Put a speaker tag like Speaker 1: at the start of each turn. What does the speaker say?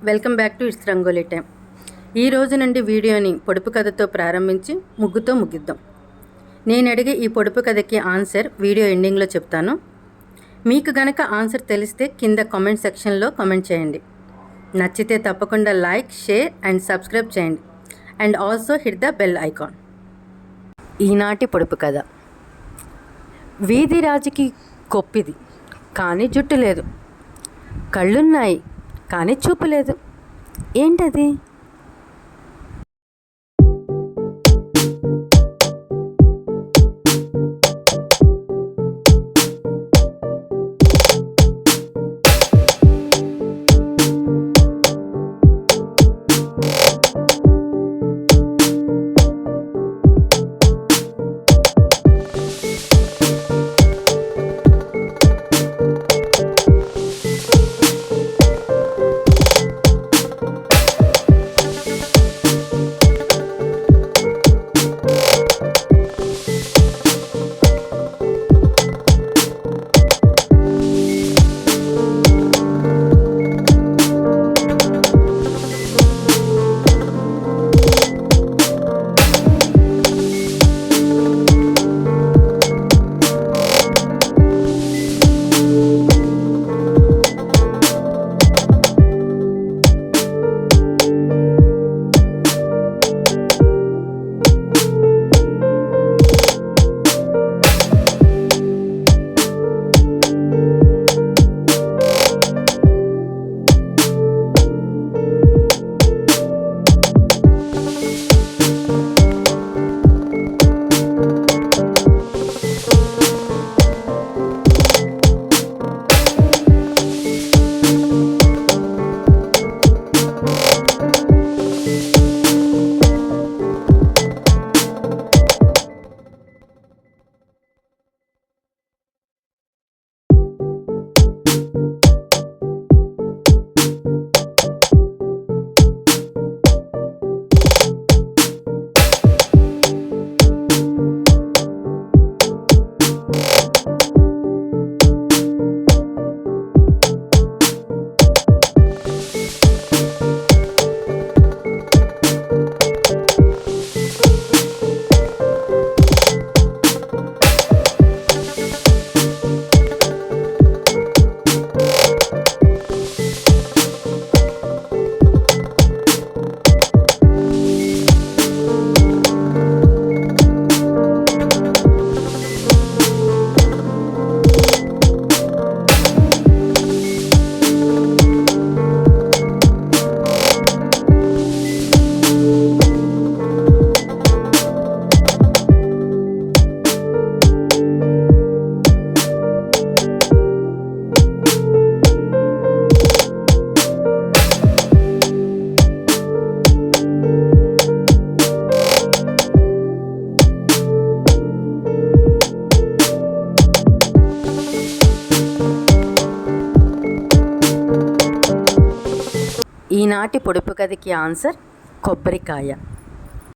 Speaker 1: Welcome back to it's rangoli time. ఈ రోజు నుండి వీడియోని పొడుపు కథతో ప్రారంభించి ముగ్గుతో ముగిద్దాం. నేను అడిగే ఈ పొడుపు కథకి ఆన్సర్ వీడియో ఎండింగ్లో చెప్తాను. మీకు గనక ఆన్సర్ తెలిస్తే కింద కామెంట్ సెక్షన్లో కామెంట్ చేయండి. నచ్చితే తప్పకుండా లైక్, షేర్ అండ్ సబ్స్క్రైబ్ చేయండి. And also hit the bell icon. ఈనాటి పొడుపు కథ. వీధి రాజుకి కొప్పిది కానీ జుట్టు లేదు, కళ్ళున్నాయి కానీ చూపు లేదు. ఏంటది? ఈనాటి పొడుపు కథకి ఆన్సర్ కొబ్బరికాయ.